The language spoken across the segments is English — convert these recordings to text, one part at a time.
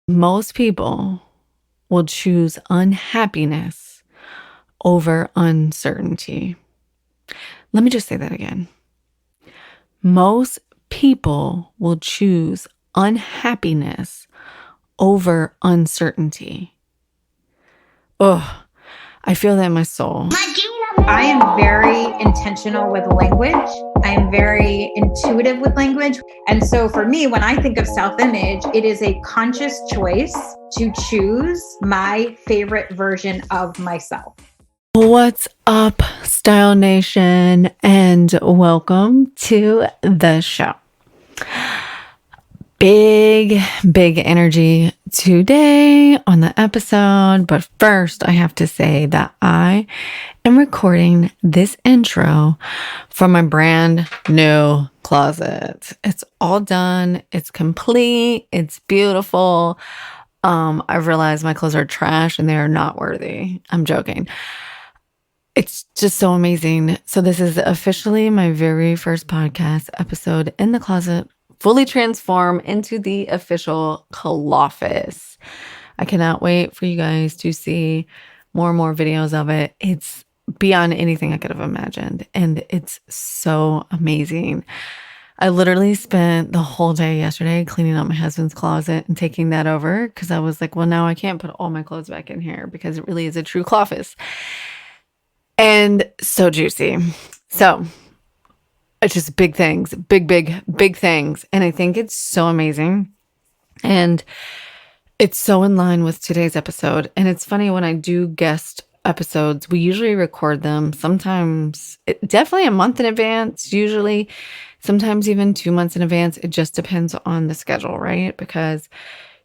Most people will choose unhappiness over uncertainty. Let me just say that again. Most people will choose unhappiness over uncertainty. Oh, I feel that in my soul. I am very intentional with language. I am very intuitive with language. And so for me, when I think of self-image, it is a conscious choice to choose my favorite version of myself. What's up, Style Nation, and welcome to the show. Big energy today on the episode. But first, I have to say that I am recording this intro from my brand new closet. It's all done. It's complete. It's beautiful. I've realized my clothes are trash and they are not worthy. I'm joking. It's just so amazing. So this is officially my very first podcast episode in the closet, fully transformed into the official Cloffice. I cannot wait for you guys to see more and more videos of it. It's beyond anything I could have imagined, and it's so amazing. I literally spent the whole day yesterday cleaning out my husband's closet and taking that over because I was like, well, now I can't put all my clothes back in here because it really is a true Cloffice. And so juicy. So it's just big things, big things. And I think it's so amazing. And it's so in line with today's episode. And it's funny when I do guest episodes, we usually record them sometimes, definitely a month in advance, usually sometimes even 2 months in advance. It just depends on the schedule, right? Because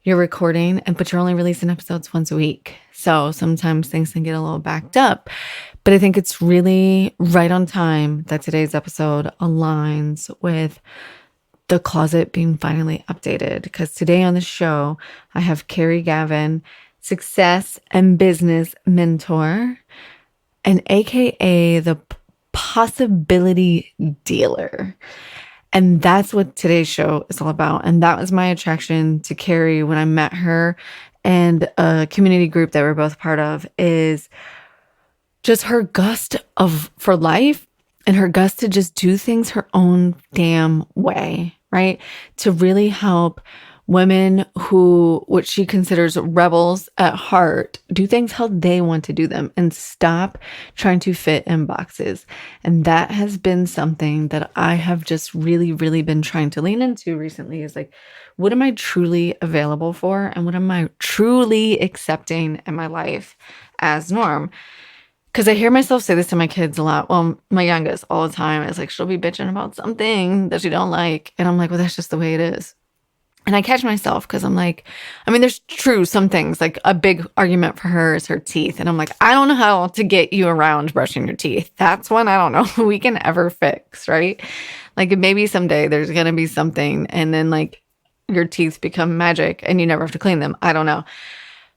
you're recording, but you're only releasing episodes once a week. So sometimes things can get a little backed up. But I think it's really right on time that today's episode aligns with the closet being finally updated. Because today on the show, I have Keri Gavin, success and business mentor, and AKA the Possibility Dealer. And that's what today's show is all about. And that was my attraction to Keri when I met her, and a community group that we're both part of, is just her gust for life and her gust to just do things her own damn way, right? To really help women who, what she considers rebels at heart, do things how they want to do them and stop trying to fit in boxes. And that has been something that I have just really been trying to lean into recently, is like, what am I truly available for? And what am I truly accepting in my life as norm? Because I hear myself say this to my kids a lot. Well, my youngest all the time. It's like, she'll be bitching about something that she don't like. And I'm like, well, that's just the way it is. And I catch myself because I'm like, I mean, there's some things, like a big argument for her is her teeth. And I'm like, I don't know how to get you around brushing your teeth. That's one I don't know we can ever fix, right? Like maybe someday there's going to be something and then like your teeth become magic and you never have to clean them. I don't know.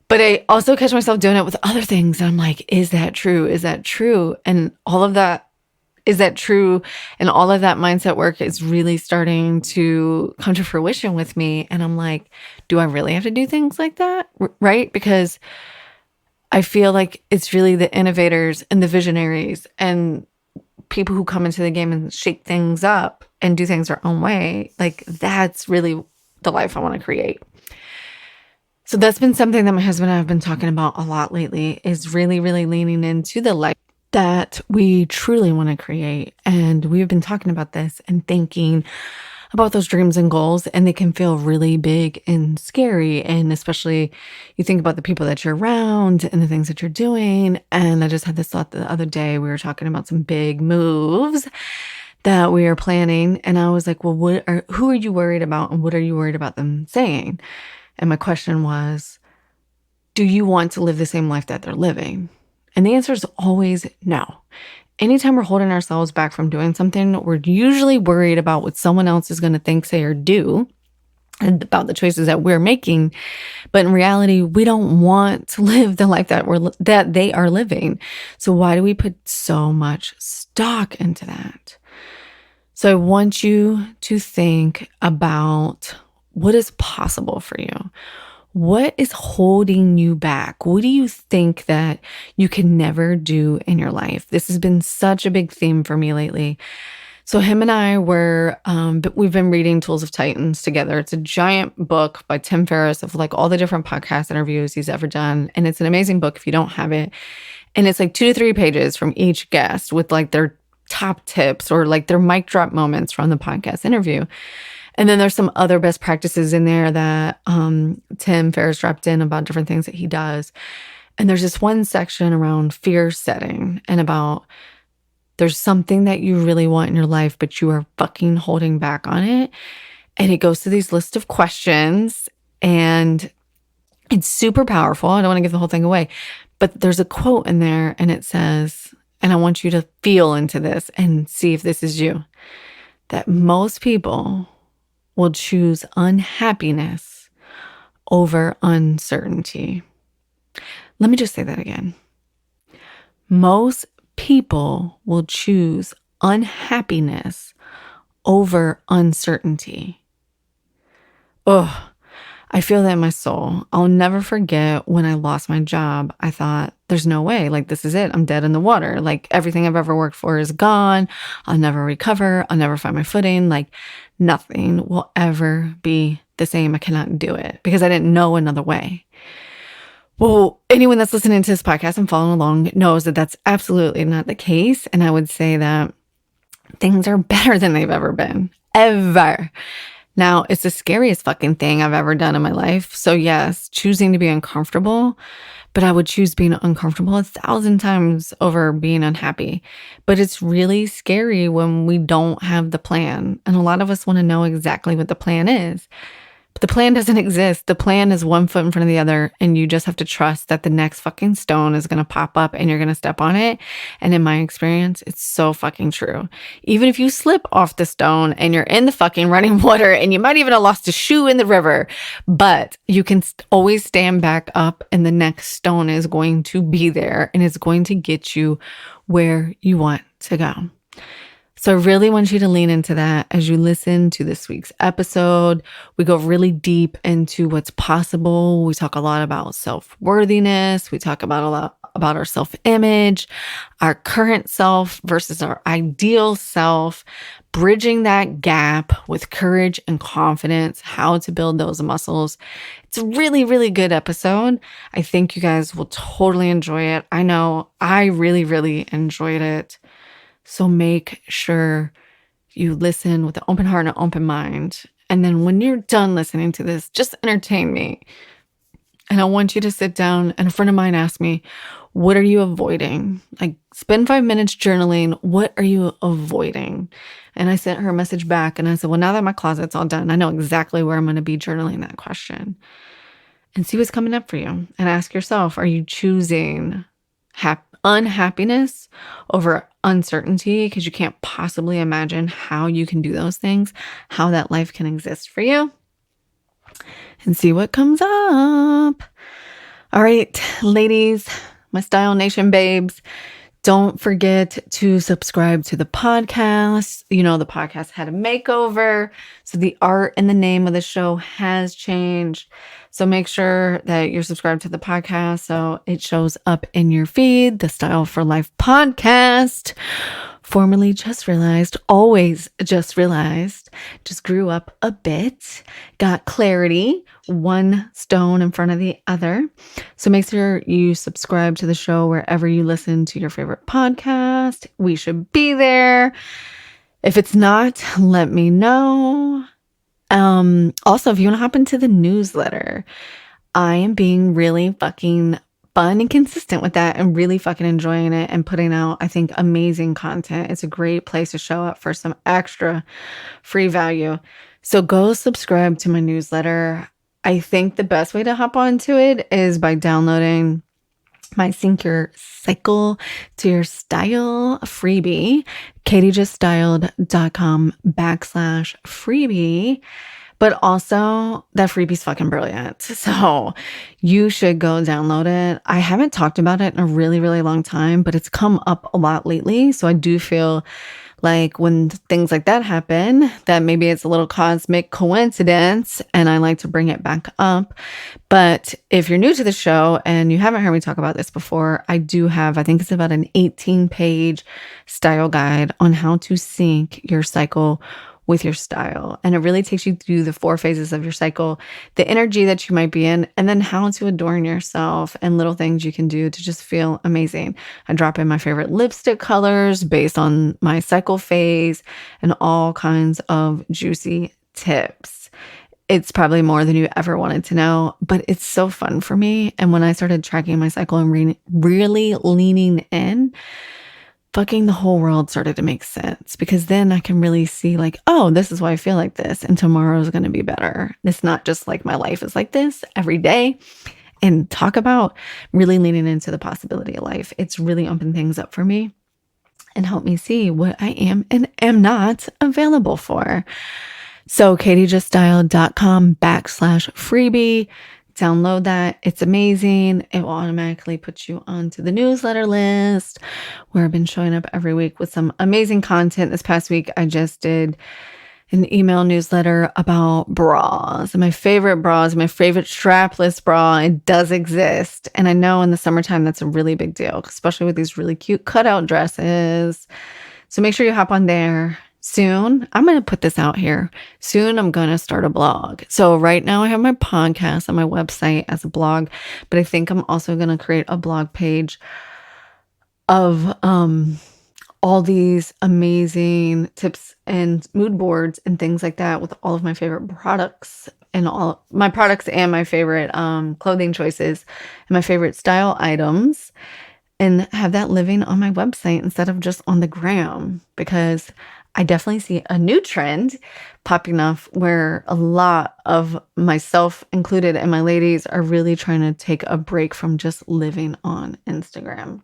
But I also catch myself doing it with other things. And I'm like, is that true? Is that true? And all of that, is that true? And all of that mindset work is really starting to come to fruition with me. And I'm like, do I really have to do things like that? Right? Because I feel like it's really the innovators and the visionaries and people who come into the game and shake things up and do things their own way. Like that's really the life I want to create. So that's been something that my husband and I have been talking about a lot lately, is really leaning into the life that we truly want to create. And we've been talking about this and thinking about those dreams and goals, and they can feel really big and scary. And especially you think about the people that you're around and the things that you're doing. And I just had this thought the other day, we were talking about some big moves that we are planning. And I was like, well, who are you worried about? And what are you worried about them saying? And my question was, do you want to live the same life that they're living? And the answer is always no. Anytime we're holding ourselves back from doing something, we're usually worried about what someone else is going to think, say, or do, and about the choices that we're making. But in reality, we don't want to live the life that they are living. So why do we put so much stock into that? So I want you to think about what is possible for you. What is holding you back? What do you think that you can never do in your life? This has been such a big theme for me lately. So him and I we've been reading Tools of Titans together. It's a giant book by Tim Ferriss of like all the different podcast interviews he's ever done. And it's an amazing book if you don't have it. And it's like 2 to 3 pages from each guest with like their top tips or like their mic drop moments from the podcast interview. And then there's some other best practices in there that Tim Ferriss dropped in about different things that he does. And there's this one section around fear setting and about there's something that you really want in your life, but you are fucking holding back on it. And it goes to these list of questions and it's super powerful. I don't want to give the whole thing away, but there's a quote in there and it says, and I want you to feel into this and see if this is you, that most people will choose unhappiness over uncertainty. Let me just say that again. Most people will choose unhappiness over uncertainty. Oh, I feel that in my soul. I'll never forget when I lost my job. I thought, there's no way. Like, this is it. I'm dead in the water. Like, everything I've ever worked for is gone. I'll never recover. I'll never find my footing. Like, nothing will ever be the same. I cannot do it because I didn't know another way. Well, anyone that's listening to this podcast and following along knows that that's absolutely not the case. And I would say that things are better than they've ever been. Ever. Now, it's the scariest fucking thing I've ever done in my life. So yes, choosing to be uncomfortable, but I would choose being uncomfortable 1,000 times over being unhappy. But it's really scary when we don't have the plan. And a lot of us want to know exactly what the plan is. But the plan doesn't exist. The plan is one foot in front of the other, and you just have to trust that the next fucking stone is going to pop up and you're going to step on it. And in my experience, it's so fucking true. Even if you slip off the stone and you're in the fucking running water and you might even have lost a shoe in the river, but you can always stand back up and the next stone is going to be there and it's going to get you where you want to go. So I really want you to lean into that as you listen to this week's episode. We go really deep into what's possible. We talk a lot about self-worthiness. We talk about a lot about our self-image, our current self versus our ideal self, bridging that gap with courage and confidence, how to build those muscles. It's a really, really good episode. I think you guys will totally enjoy it. I know I really, really enjoyed it. So make sure you listen with an open heart and an open mind. And then when you're done listening to this, just entertain me. And I want you to sit down. And a friend of mine asked me, what are you avoiding? Like, spend 5 minutes journaling. What are you avoiding? And I sent her a message back and I said, well, now that my closet's all done, I know exactly where I'm going to be journaling that question. And see what's coming up for you. And ask yourself, are you choosing unhappiness over uncertainty because you can't possibly imagine how you can do those things, how that life can exist for you, and see what comes up. All right, ladies, my Style Nation babes, don't forget to subscribe to the podcast. You know, the podcast had a makeover, so the art and the name of the show has changed. So make sure that you're subscribed to the podcast so it shows up in your feed. The Style for Life podcast, formerly Just Realized, always Just Realized, just grew up a bit, got clarity, one stone in front of the other. So make sure you subscribe to the show wherever you listen to your favorite podcast. We should be there. If it's not, let me know. Also, if you want to hop into the newsletter, I am being really fucking fun and consistent with that and really fucking enjoying it and putting out, I think, amazing content. It's a great place to show up for some extra free value. So go subscribe to my newsletter. I think the best way to hop onto it is by downloading my Sync Your Cycle to Your Style freebie, katiejuststyled.com/freebie. But also that freebie's fucking brilliant. So you should go download it. I haven't talked about it in a really, really long time, but it's come up a lot lately. So I do feel like when things like that happen, that maybe it's a little cosmic coincidence, and I like to bring it back up. But if you're new to the show and you haven't heard me talk about this before, I do have, I think it's about an 18-page style guide on how to sync your cycle with your style. And it really takes you through the 4 phases of your cycle, the energy that you might be in, and then how to adorn yourself and little things you can do to just feel amazing. I drop in my favorite lipstick colors based on my cycle phase and all kinds of juicy tips. It's probably more than you ever wanted to know, but it's so fun for me. And when I started tracking my cycle and really leaning in, fucking the whole world started to make sense, because then I can really see like, oh, this is why I feel like this, and tomorrow's going to be better. It's not just like my life is like this every day. And talk about really leaning into the possibility of life. It's really opened things up for me and helped me see what I am and am not available for. So katiejustdialed.com/freebie. Download that. It's amazing. It will automatically put you onto the newsletter list, where I've been showing up every week with some amazing content. This past week, I just did an email newsletter about bras. And my favorite bras, my favorite strapless bra. It does exist. And I know in the summertime, that's a really big deal, especially with these really cute cutout dresses. So make sure you hop on there. Soon, I'm going to put this out here. Soon, I'm going to start a blog. So right now I have my podcast on my website as a blog, but I think I'm also going to create a blog page of all these amazing tips and mood boards and things like that, with all of my favorite products and all my products and my favorite clothing choices and my favorite style items, and have that living on my website instead of just on the gram, because I definitely see a new trend popping up where a lot of myself included and my ladies are really trying to take a break from just living on Instagram.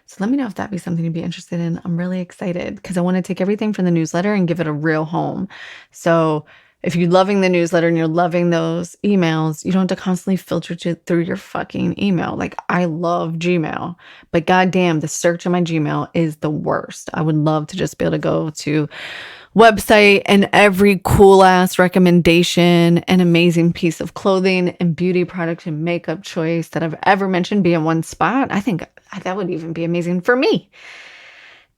So let me know if that'd be something to be interested in. I'm really excited because I want to take everything from the newsletter and give it a real home. So if you're loving the newsletter and you're loving those emails, you don't have to constantly filter through your fucking email. Like, I love Gmail, but goddamn, the search on my Gmail is the worst. I would love to just be able to go to website and every cool ass recommendation and amazing piece of clothing and beauty product and makeup choice that I've ever mentioned be in one spot. I think that would even be amazing for me.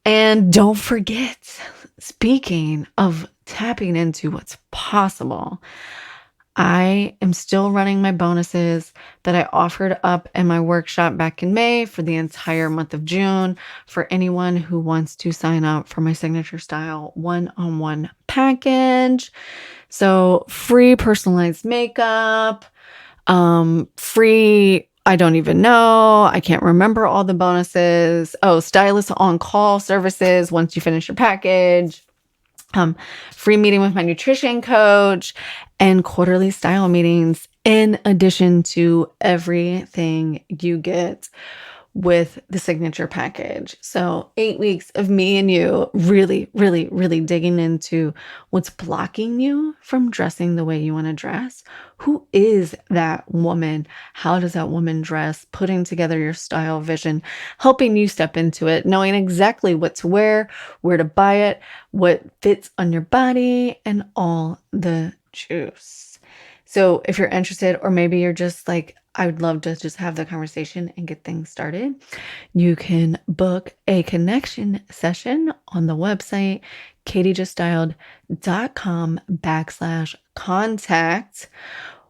And don't forget, speaking of tapping into what's possible, I am still running my bonuses that I offered up in my workshop back in May for the entire month of June for anyone who wants to sign up for my signature style one-on-one package. So free personalized makeup, free, I don't even know, I can't remember all the bonuses. Oh, stylist on call services once you finish your package. Free meeting with my nutrition coach, and quarterly style meetings, in addition to everything you get with the signature package. So 8 weeks of me and you really, really, really digging into what's blocking you from dressing the way you want to dress. Who is that woman? How does that woman dress? Putting together your style vision, helping you step into it, knowing exactly what to wear, where to buy it, what fits on your body, and all the juice. So if you're interested, or maybe you're just like, I would love to just have the conversation and get things started, you can book a connection session on the website, katiejustdialed.com/contact.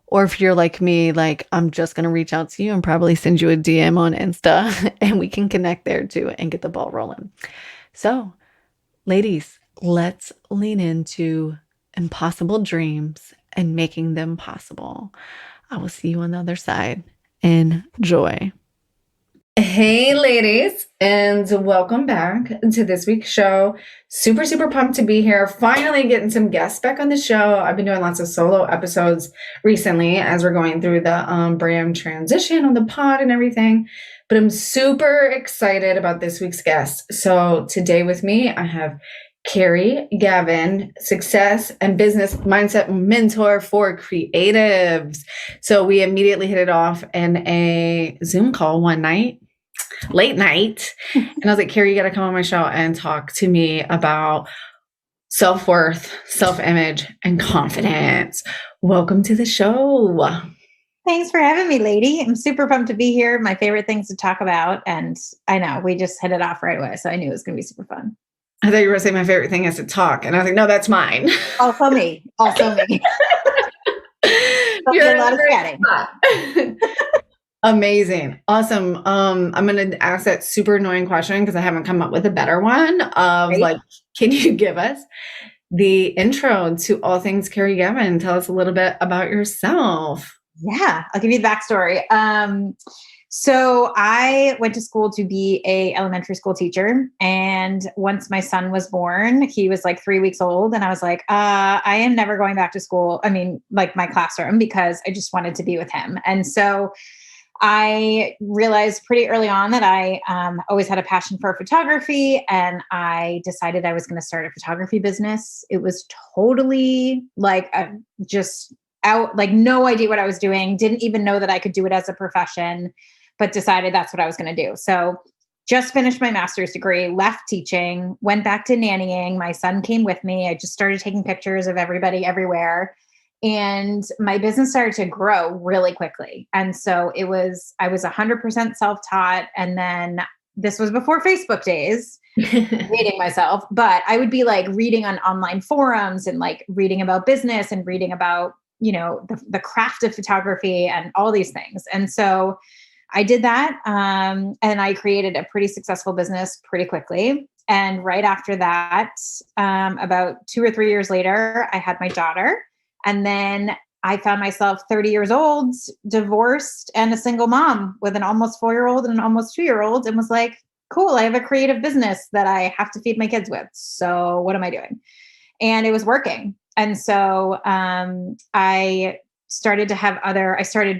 Or if you're like me, like, I'm just going to reach out to you and probably send you a DM on Insta and we can connect there too and get the ball rolling. So ladies, let's lean into impossible dreams and making them possible. I will see you on the other side. Enjoy. Hey, ladies, and welcome back to this week's show. Super, super pumped to be here. Finally getting some guests back on the show. I've been doing lots of solo episodes recently as we're going through the brand transition on the pod and everything. But I'm super excited about this week's guest. So today with me, I have Keri Gavin, success and business mindset mentor for creatives. So we immediately hit it off in a Zoom call one night. late night. And I was like, Keri, you got to come on my show and talk to me about self-worth, self-image, and confidence. Welcome to the show. Thanks for having me, lady. I'm super pumped to be here. My favorite things to talk about. And I know we just hit it off right away. So I knew it was going to be super fun. I thought you were going to say my favorite thing is to talk. And I was like, no, that's mine. Also me. You're a lot of chatting. Amazing. Awesome. I'm going to ask that super annoying question because I haven't come up with a better one of like, can you give us the intro to all things Keri Gavin? Tell us a little bit about yourself. Yeah, I'll give you the backstory. So I went to school to be a elementary school teacher. And once my son was born, he was like 3 weeks old. And I was like, I am never going back to school. I mean, like my classroom, because I just wanted to be with him. And so I realized pretty early on that I always had a passion for photography. And I decided I was going to start a photography business. It was totally like just out, like no idea what I was doing. Didn't even know that I could do it as a profession, but decided that's what I was going to do. So just finished my master's degree, left teaching, went back to nannying. My son came with me. I just started taking pictures of everybody everywhere. And my business started to grow really quickly. And so I was 100% self-taught. And then this was before Facebook days, dating myself, but I would be like reading on online forums and like reading about business and reading about, you know, the craft of photography and all these things. And so I did that. And I created a pretty successful business pretty quickly. And right after that, about 2 or 3 years later, I had my daughter. And then I found myself 30 years old, divorced, and a single mom with an almost 4-year-old and an almost 2-year-old, and was like, cool, I have a creative business that I have to feed my kids with. So what am I doing? And it was working. And so I started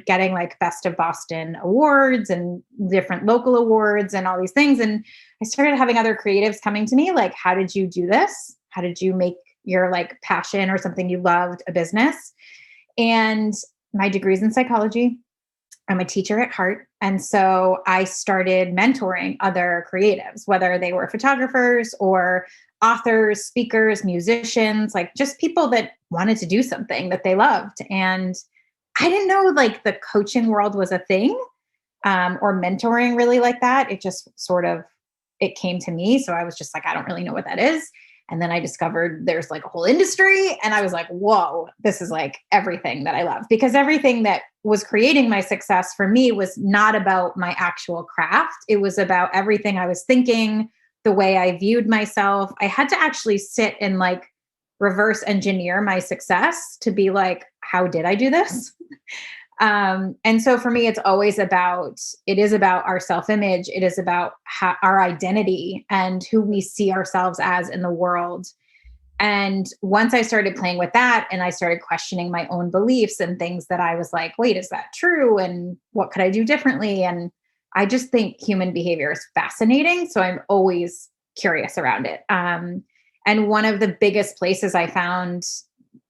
getting like Best of Boston awards and different local awards and all these things. And I started having other creatives coming to me like, how did you do this? How did you make your like passion or something you loved a business? And my degree's in psychology. I'm a teacher at heart. And so I started mentoring other creatives, whether they were photographers or authors, speakers, musicians, like just people that wanted to do something that they loved. And I didn't know like the coaching world was a thing, or mentoring really like that. It just it came to me. So I was just like, I don't really know what that is. And then I discovered there's like a whole industry. And I was like, whoa, this is like everything that I love, because everything that was creating my success for me was not about my actual craft. It was about everything I was thinking, the way I viewed myself. I had to actually sit and like reverse engineer my success to be like, how did I do this? And so for me, it is about our self-image. It is about our identity and who we see ourselves as in the world. And once I started playing with that and I started questioning my own beliefs and things that I was like, wait, is that true? And what could I do differently? And I just think human behavior is fascinating. So I'm always curious around it. And one of the biggest places I found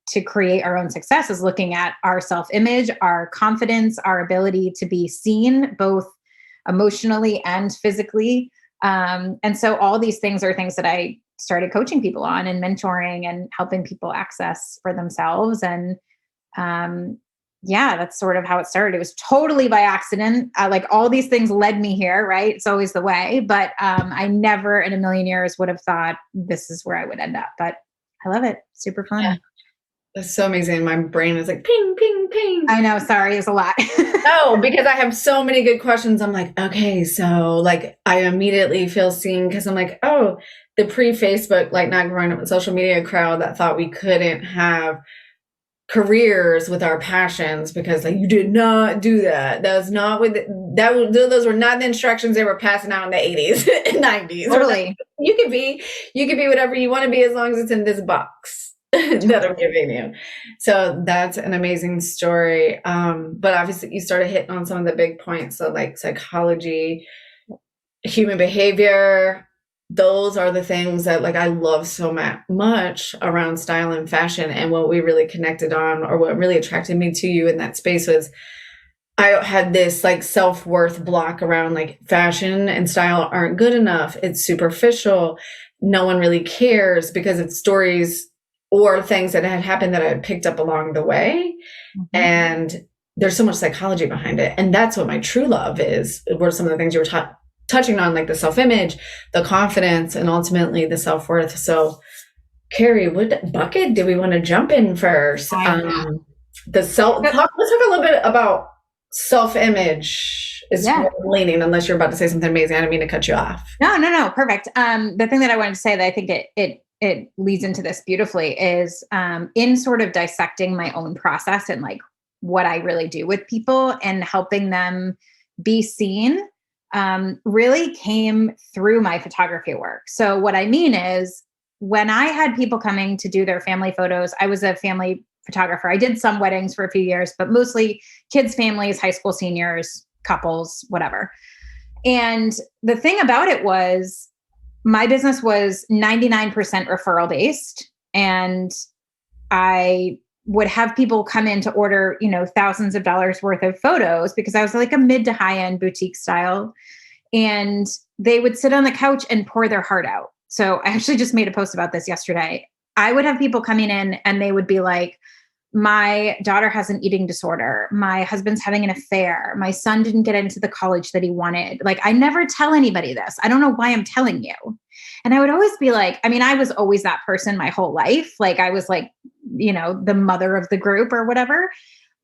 to create our own success is looking at our self-image, our confidence, our ability to be seen both emotionally and physically. And so all these things are things that I started coaching people on and mentoring and helping people access for themselves. And that's sort of how it started. It was totally by accident. Like all these things led me here, right? It's always the way. But I never in a million years would have thought this is where I would end up. But I love it. Super fun. Yeah. That's so amazing. My brain is like ping, ping, ping. I know. Sorry. It's a lot. No, because I have so many good questions. I'm like, okay, so like I immediately feel seen because I'm like, oh, the pre-Facebook, like not growing up in social media crowd that thought we couldn't have careers with our passions because like you did not do that. That was not with those were not the instructions they were passing out in the 80s and 90s. Totally. You could be whatever you want to be as long as it's in this box. That I'm giving you. So that's an amazing story. But obviously you started hitting on some of the big points. So like psychology, human behavior, those are the things that like I love so much around style and fashion. And what we really connected on, or what really attracted me to you in that space was I had this like self-worth block around like fashion and style aren't good enough. It's superficial. No one really cares because it's stories or things that had happened that I had picked up along the way. And there's so much psychology behind it. And that's what my true love is. Were some of the things you were touching on, like the self-image, the confidence, and ultimately the self-worth. So Keri, what bucket do we want to jump in first? Let's talk a little bit about self-image is leaning, unless you're about to say something amazing. I didn't mean to cut you off. No. Perfect. The thing that I wanted to say that I think it leads into this beautifully is in sort of dissecting my own process and like what I really do with people and helping them be seen really came through my photography work. So what I mean is when I had people coming to do their family photos, I was a family photographer. I did some weddings for a few years, but mostly kids, families, high school seniors, couples, whatever. And the thing about it was my business was 99% referral based. And I would have people come in to order, thousands of dollars worth of photos because I was like a mid to high end boutique style. And they would sit on the couch and pour their heart out. So I actually just made a post about this yesterday. I would have people coming in and they would be like, my daughter has an eating disorder. My husband's having an affair. My son didn't get into the college that he wanted. Like, I never tell anybody this. I don't know why I'm telling you. And I would always be like, I was always that person my whole life. Like I was like, the mother of the group or whatever.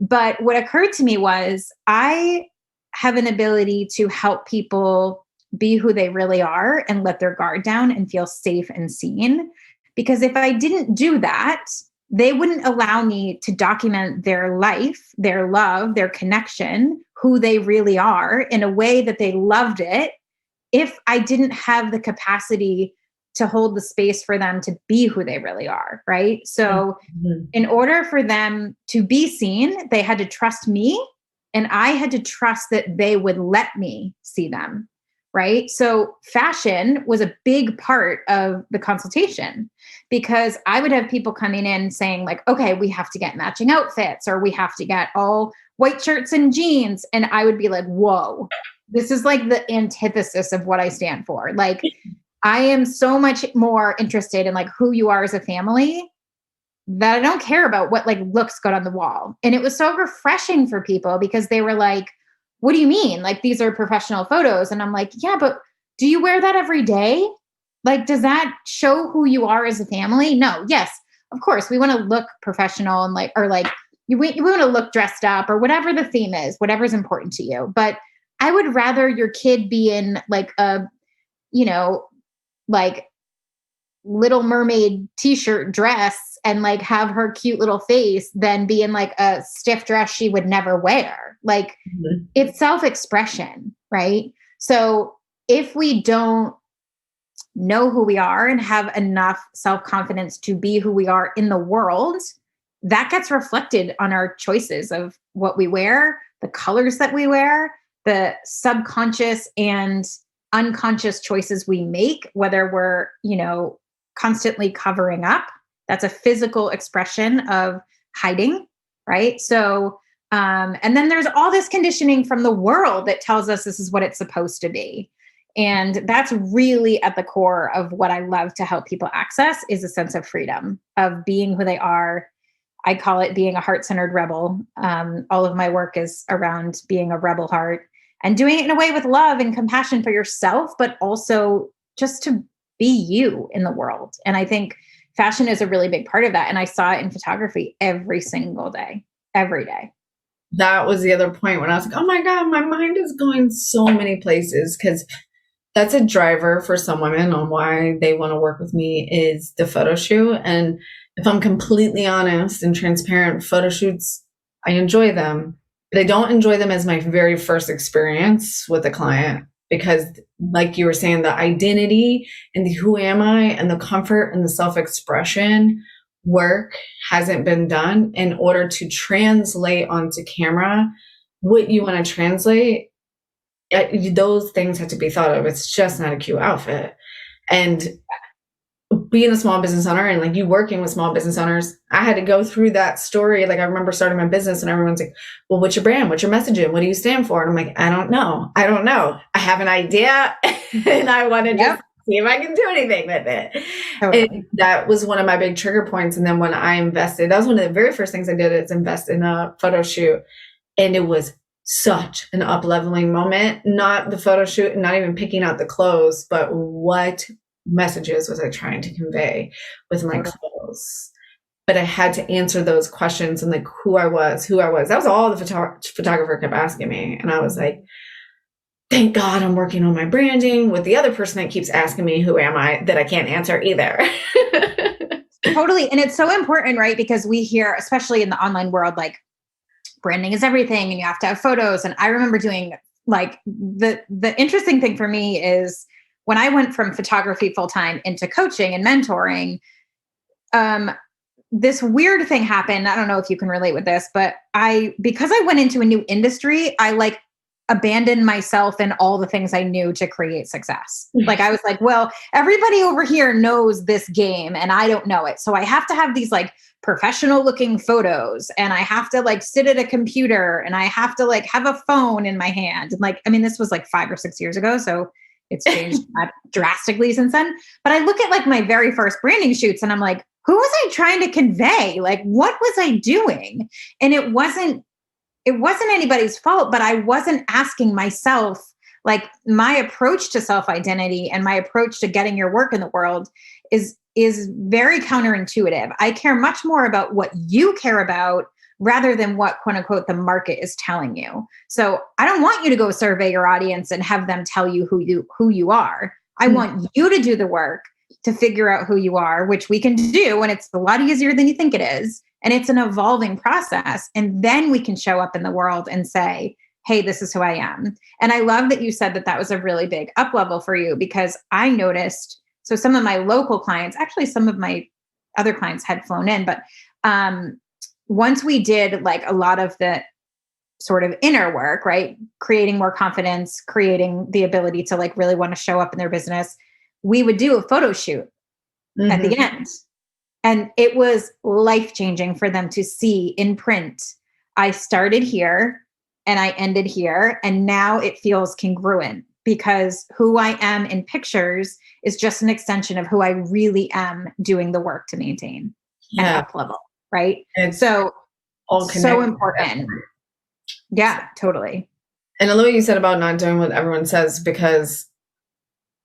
But what occurred to me was I have an ability to help people be who they really are and let their guard down and feel safe and seen. Because if I didn't do that, they wouldn't allow me to document their life, their love, their connection, who they really are in a way that they loved it if I didn't have the capacity to hold the space for them to be who they really are, right? So in order for them to be seen, they had to trust me and I had to trust that they would let me see them, right? So fashion was a big part of the consultation because I would have people coming in saying like, okay, we have to get matching outfits or we have to get all white shirts and jeans. And I would be like, whoa, this is like the antithesis of what I stand for. Like, I am so much more interested in like who you are as a family that I don't care about what like looks good on the wall. And it was so refreshing for people because they were like, what do you mean? Like, these are professional photos. And I'm like, yeah, but do you wear that every day? Like, does that show who you are as a family? No. Yes, of course. We want to look professional and like, or like you want to look dressed up or whatever the theme is, whatever's important to you. But I would rather your kid be in like a, like Little Mermaid t-shirt dress and like have her cute little face than be in like a stiff dress she would never wear. Like it's self-expression, right? So if we don't know who we are and have enough self-confidence to be who we are in the world, that gets reflected on our choices of what we wear, the colors that we wear, the subconscious and unconscious choices we make, whether we're, constantly covering up. That's a physical expression of hiding, right? So, and then there's all this conditioning from the world that tells us this is what it's supposed to be. And that's really at the core of what I love to help people access is a sense of freedom, of being who they are. I call it being a heart-centered rebel. All of my work is around being a rebel heart and doing it in a way with love and compassion for yourself, but also just to be you in the world. And I think fashion is a really big part of that. And I saw it in photography every single day, every day. That was the other point when I was like, oh my God, my mind is going so many places, because that's a driver for some women on why they want to work with me is the photo shoot. And if I'm completely honest and transparent, photo shoots, I enjoy them, but I don't enjoy them as my very first experience with a client, because like you were saying, the identity and the who am I and the comfort and the self-expression work hasn't been done in order to translate onto camera what you want to translate. Those things have to be thought of. It's just not a cute outfit. And being a small business owner and like you working with small business owners, I had to go through that story. Like I remember starting my business and everyone's like, well, what's your brand? What's your messaging? What do you stand for? And I'm like, I don't know. I have an idea and I want to just see if I can do anything with it. Totally. And that was one of my big trigger points. And then when I invested, that was one of the very first things I did is invest in a photo shoot. And it was such an up-leveling moment, not the photo shoot and not even picking out the clothes, but what messages was I trying to convey with my clothes? But I had to answer those questions and like who I was. That was all the photographer kept asking me. And I was like, thank God I'm working on my branding with the other person that keeps asking me, who am I, that I can't answer either. Totally. And it's so important, right? Because we hear, especially in the online world, like branding is everything and you have to have photos. And I remember doing like the interesting thing for me is when I went from photography full-time into coaching and mentoring, this weird thing happened. I don't know if you can relate with this, but because I went into a new industry, I like abandoned myself and all the things I knew to create success. Like I was like, well, everybody over here knows this game and I don't know it. So I have to have these like professional looking photos and I have to like sit at a computer and I have to like have a phone in my hand. And like, I mean, this was like 5 or 6 years ago. So it's changed drastically since then. But I look at like my very first branding shoots and I'm like, who was I trying to convey? Like, what was I doing? And it wasn't anybody's fault, but I wasn't asking myself, like my approach to self-identity and my approach to getting your work in the world is very counterintuitive. I care much more about what you care about rather than what quote unquote the market is telling you. So I don't want you to go survey your audience and have them tell you who you are. I want you to do the work to figure out who you are, which we can do. And it's a lot easier than you think it is. And it's an evolving process. And then we can show up in the world and say, hey, this is who I am. And I love that you said that that was a really big up level for you, because I noticed, so some of my local clients, actually some of my other clients had flown in, but once we did like a lot of the sort of inner work, right? Creating more confidence, creating the ability to like really want to show up in their business, we would do a photo shoot at the end. And it was life-changing for them to see in print. I started here and I ended here. And now it feels congruent because who I am in pictures is just an extension of who I really am doing the work to maintain and up level. Right. And so all so important. Yeah, totally. And I love what you said about not doing what everyone says, because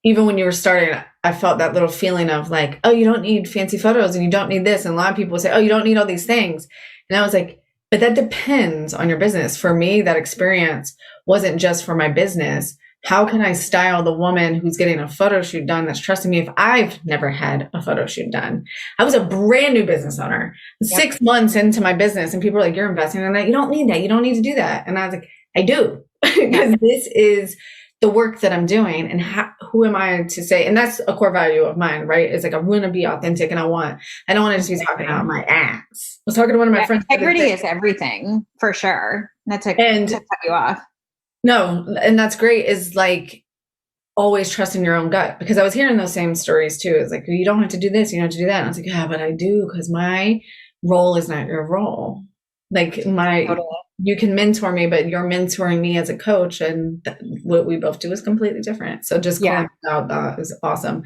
even when you were starting, I felt that little feeling of like, oh, you don't need fancy photos and you don't need this. And a lot of people say, oh, you don't need all these things. And I was like, but that depends on your business. For me, that experience wasn't just for my business. How can I style the woman who's getting a photo shoot done that's trusting me if I've never had a photo shoot done? I was a brand new business owner, 6 months into my business, and people were like, you're investing in that. You don't need that. You don't need to do that. And I was like, I do, because this is the work that I'm doing. And who am I to say? And that's a core value of mine, right? It's like, I want to be authentic and I don't want to just be talking out my ass. I was talking to one of my friends. Integrity is everything, for sure. Not to cut you off. No, and that's great, is like always trusting your own gut, because I was hearing those same stories too. It's like, you don't have to do this, you don't have to do that. And I was like, yeah, but I do, because my role is not your role. Like you can mentor me, but you're mentoring me as a coach, and what we both do is completely different. So just calling out that is awesome.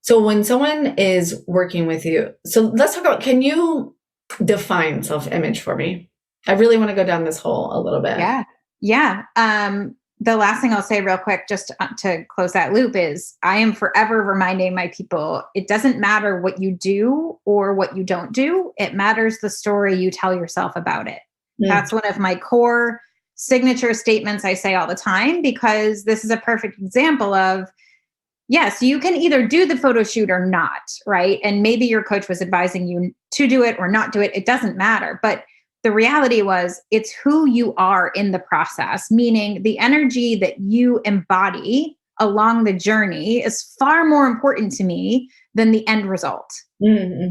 So when someone is working with you, so let's talk about, can you define self-image for me? I really want to go down this hole a little bit. Yeah. The last thing I'll say real quick, just to close that loop, is I am forever reminding my people, it doesn't matter what you do or what you don't do. It matters the story you tell yourself about it. That's one of my core signature statements I say all the time, because this is a perfect example of, yes, you can either do the photo shoot or not, right? And maybe your coach was advising you to do it or not do it. It doesn't matter. But the reality was, it's who you are in the process, meaning the energy that you embody along the journey is far more important to me than the end result,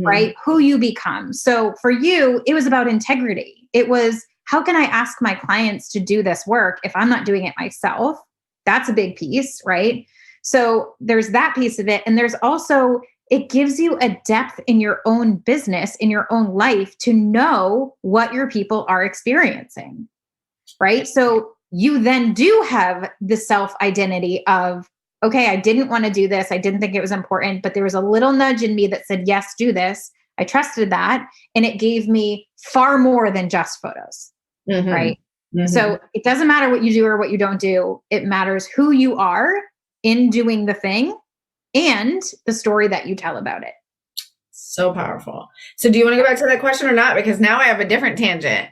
right? Who you become. So for you, it was about integrity. It was, how can I ask my clients to do this work if I'm not doing it myself? That's a big piece, right? So there's that piece of it. And there's also it gives you a depth in your own business, in your own life, to know what your people are experiencing, right? So you then do have the self identity of, okay, I didn't want to do this. I didn't think it was important, but there was a little nudge in me that said, yes, do this. I trusted that. And it gave me far more than just photos, right? So it doesn't matter what you do or what you don't do. It matters who you are in doing the thing and the story that you tell about it. So powerful. So do you want to go back to that question or not? Because now I have a different tangent.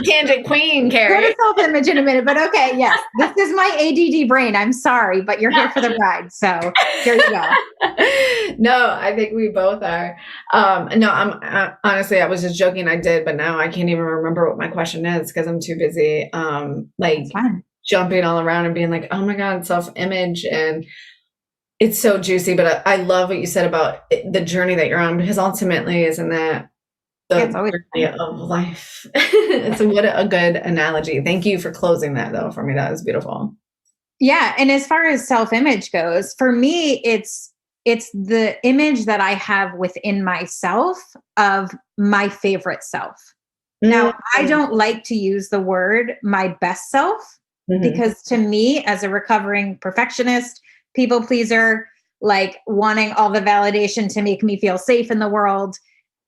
Tangent queen, Keri. Go to self-image in a minute, but okay, yes. This is my ADD brain. I'm sorry, but you're here for the ride. So here you go. No, I think we both are. No, honestly, I was just joking. I did, but now I can't even remember what my question is because I'm too busy, jumping all around and being like, oh my God, self-image. And it's so juicy, but I love what you said about the journey that you're on, because ultimately isn't that the journey of life? It's what a good analogy. Thank you for closing that though for me. That was beautiful. Yeah. And as far as self-image goes, for me, it's the image that I have within myself of my favorite self. Now, I don't like to use the word my best self because to me, as a recovering perfectionist, people pleaser, like wanting all the validation to make me feel safe in the world,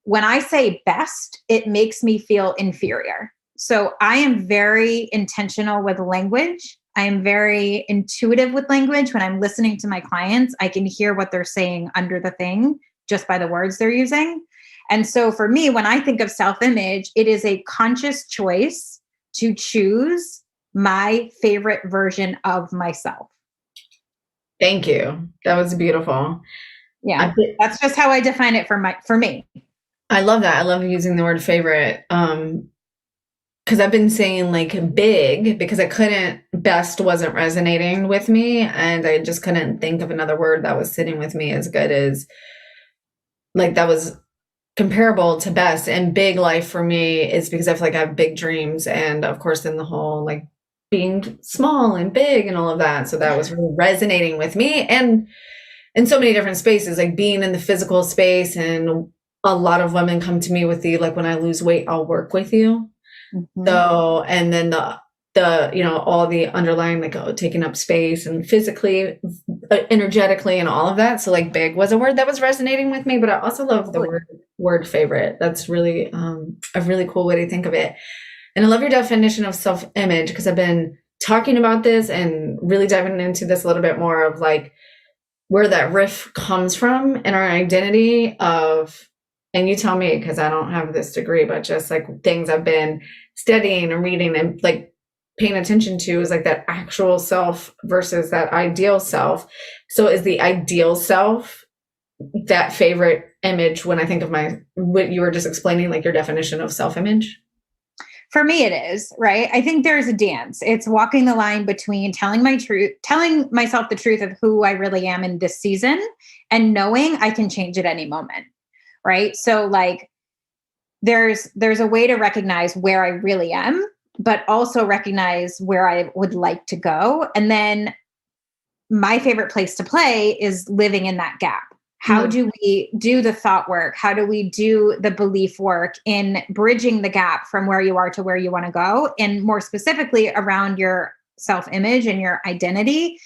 when I say best, it makes me feel inferior. So I am very intentional with language. I am very intuitive with language. When I'm listening to my clients, I can hear what they're saying under the thing just by the words they're using. And so for me, when I think of self-image, it is a conscious choice to choose my favorite version of myself. Thank you. That was beautiful. Yeah, that's just how I define it for me. I love that. I love using the word favorite. Because I've been saying like big because best wasn't resonating with me. And I just couldn't think of another word that was sitting with me as good as like that was comparable to best. And big life for me is because I feel like I have big dreams. And of course, in the whole like being small and big and all of that. So that was really resonating with me. And in so many different spaces, like being in the physical space. And a lot of women come to me with the, like, when I lose weight, I'll work with you. So, and then the, you know, all the underlying, like taking up space and physically, energetically and all of that. So like big was a word that was resonating with me, but I also love the word favorite. That's really a really cool way to think of it. And I love your definition of self-image because I've been talking about this and really diving into this a little bit more of like where that riff comes from and our identity of, and you tell me, because I don't have this degree, but just like things I've been studying and reading and like paying attention to is like that actual self versus that ideal self. So is the ideal self that favorite image when I think of what you were just explaining, like your definition of self-image? For me, it is, right? I think there's a dance. It's walking the line between telling myself the truth of who I really am in this season and knowing I can change at any moment, right? So like there's a way to recognize where I really am, but also recognize where I would like to go. And then my favorite place to play is living in that gap. How do we do the thought work? How do we do the belief work in bridging the gap from where you are to where you want to go? And more specifically around your self-image and your identity.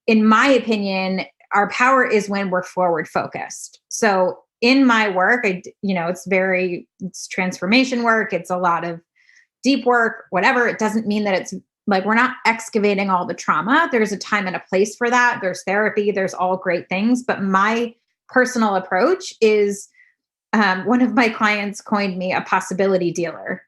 In my opinion, our power is when we're forward focused. So in my work, it's transformation work. It's a lot of deep work, whatever. It doesn't mean that it's like, we're not excavating all the trauma. There's a time and a place for that. There's therapy. There's all great things. But my personal approach is, one of my clients coined me a possibility dealer.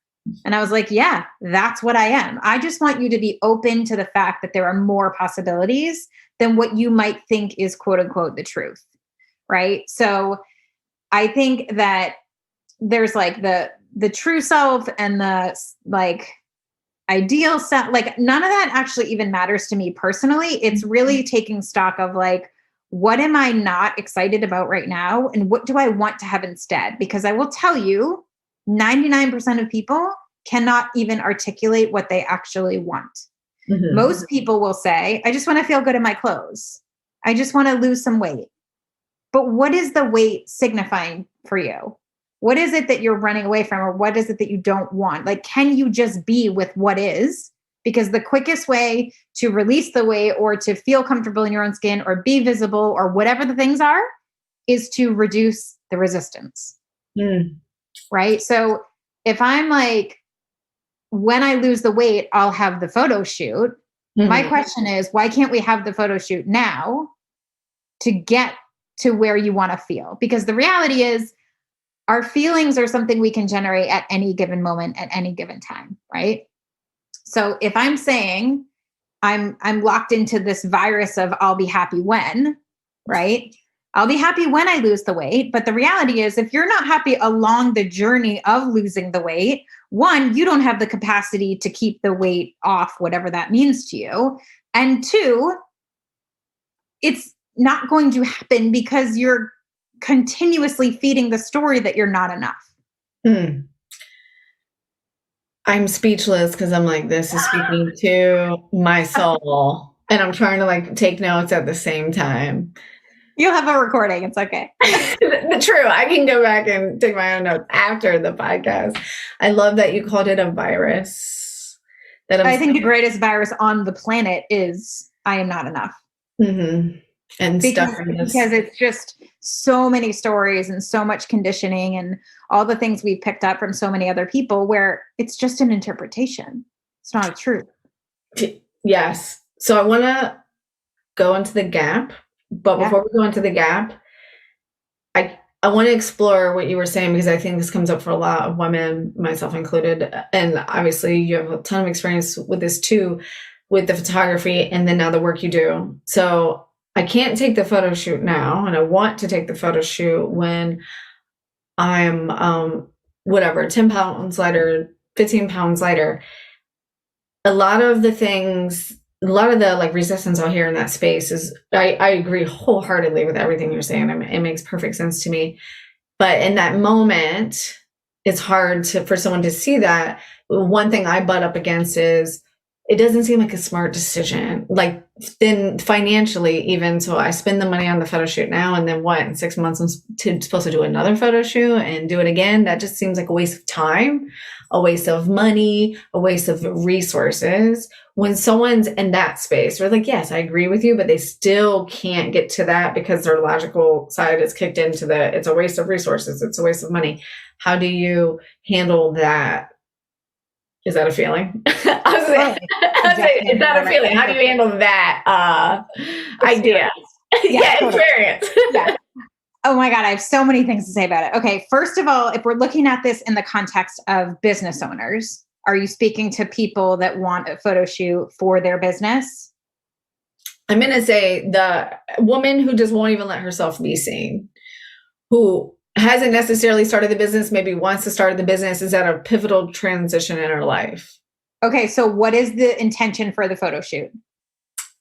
And I was like, yeah, that's what I am. I just want you to be open to the fact that there are more possibilities than what you might think is quote unquote the truth. Right. So I think that there's like the true self and the like ideal self, like none of that actually even matters to me personally. It's really taking stock of like, what am I not excited about right now? And what do I want to have instead? Because I will tell you, 99% of people cannot even articulate what they actually want. Most people will say, I just want to feel good in my clothes. I just want to lose some weight. But what is the weight signifying for you? What is it that you're running away from, or what is it that you don't want? Like, can you just be with what is? Because the quickest way to release the weight or to feel comfortable in your own skin or be visible or whatever the things are is to reduce the resistance. Right? So if I'm like, when I lose the weight, I'll have the photo shoot. My question is, why can't we have the photo shoot now to get to where you want to feel? Because the reality is, our feelings are something we can generate at any given moment, at any given time, right? So if I'm saying I'm locked into this virus of I'll be happy when, right? I'll be happy when I lose the weight. But the reality is, if you're not happy along the journey of losing the weight, one, you don't have the capacity to keep the weight off, whatever that means to you. And two, it's not going to happen because you're continuously feeding the story that you're not enough. I'm speechless because I'm like, this is speaking to my soul. And I'm trying to like take notes at the same time. You'll have a recording. It's okay. True. I can go back and take my own notes after the podcast. I love that you called it a virus. I think the greatest virus on the planet is I am not enough. And because it's just so many stories and so much conditioning and all the things we've picked up from so many other people where it's just an interpretation. It's not a truth. Yes. So I want to go into the gap, but before we go into the gap, I want to explore what you were saying, because I think this comes up for a lot of women, myself included. And obviously you have a ton of experience with this too, with the photography and then now the work you do. So I can't take the photo shoot now, and I want to take the photo shoot when I'm 10 pounds lighter, 15 pounds lighter. A lot of the like resistance I'll hear in that space is, I agree wholeheartedly with everything you're saying. It makes perfect sense to me. But in that moment, it's hard for someone to see that. One thing I butt up against is, it doesn't seem like a smart decision, like then financially even. So I spend the money on the photo shoot now, and then what, in 6 months I'm supposed to do another photo shoot and do it again. That just seems like a waste of time, a waste of money, a waste of resources. When someone's in that space, we're like, yes, I agree with you, but they still can't get to that because their logical side is kicked into it's a waste of resources. It's a waste of money. How do you handle that? Is that a feeling? I was saying, is that a feeling? How do you handle that idea? Experience. Yeah. Oh my God, I have so many things to say about it. Okay, first of all, if we're looking at this in the context of business owners, are you speaking to people that want a photo shoot for their business? I'm going to say the woman who just won't even let herself be seen, who hasn't necessarily started the business, maybe wants to start the business, is at a pivotal transition in her life. Okay, so what is the intention for the photo shoot?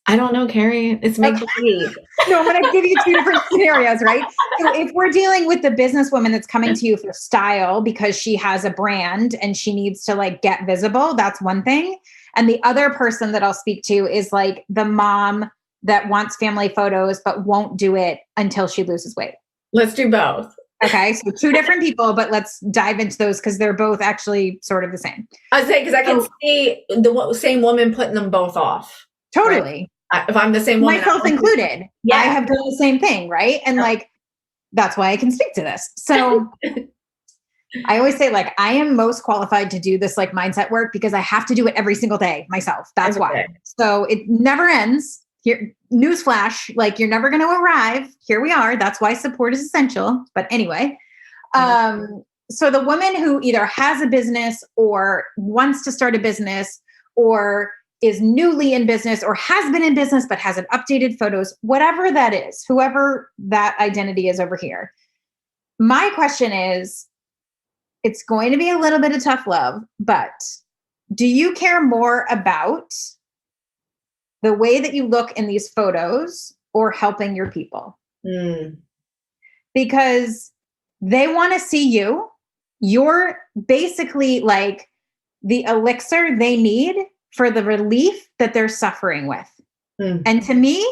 I don't know, Keri. It's make-believe. No, I'm going to give you two different scenarios, right? So if we're dealing with the businesswoman that's coming to you for style because she has a brand and she needs to like get visible, that's one thing. And the other person that I'll speak to is like the mom that wants family photos but won't do it until she loses weight. Let's do both. Okay, so two different people, but let's dive into those because they're both actually sort of the same. I say, because I can see the same woman putting them both off. Totally. Right? If I'm the same woman. Myself included. Yeah. I have done the same thing, right? And like, that's why I can speak to this. So I always say like, I am most qualified to do this like mindset work because I have to do it every single day myself. That's why. So it never ends. Here, newsflash, like you're never going to arrive. Here we are. That's why support is essential. But anyway, so the woman who either has a business or wants to start a business or is newly in business or has been in business but hasn't updated photos, whatever that is, whoever that identity is over here. My question is, it's going to be a little bit of tough love, but do you care more about the way that you look in these photos or helping your people? Because they want to see you. You're basically like the elixir they need for the relief that they're suffering with. And to me,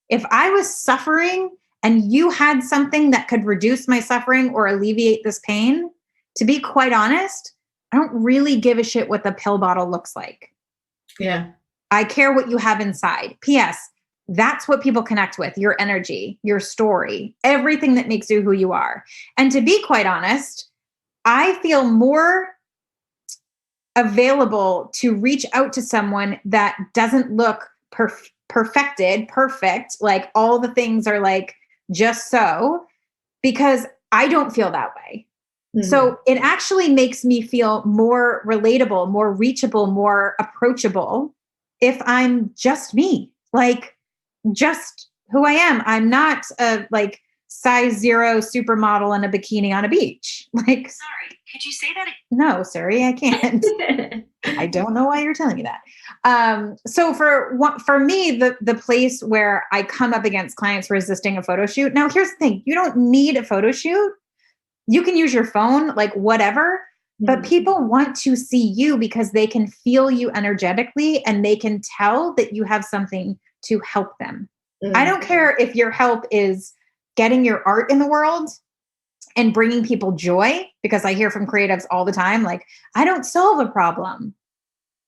if I was suffering and you had something that could reduce my suffering or alleviate this pain, to be quite honest, I don't really give a shit what the pill bottle looks like. Yeah. I care what you have inside. P.S. That's what people connect with, your energy, your story, everything that makes you who you are. And to be quite honest, I feel more available to reach out to someone that doesn't look perfect, like all the things are like just so, because I don't feel that way. Mm-hmm. So it actually makes me feel more relatable, more reachable, more approachable if I'm just me, like just who I am. I'm not a like size 0 supermodel in a bikini on a beach. Like, sorry, could you say that? No, sorry, I can't. I don't know why you're telling me that. So for me, the place where I come up against clients resisting a photo shoot. Now, here's the thing. You don't need a photo shoot. You can use your phone, like whatever, but people want to see you because they can feel you energetically and they can tell that you have something to help them. I don't care if your help is getting your art in the world and bringing people joy, because I hear from creatives all the time, like, I don't solve a problem.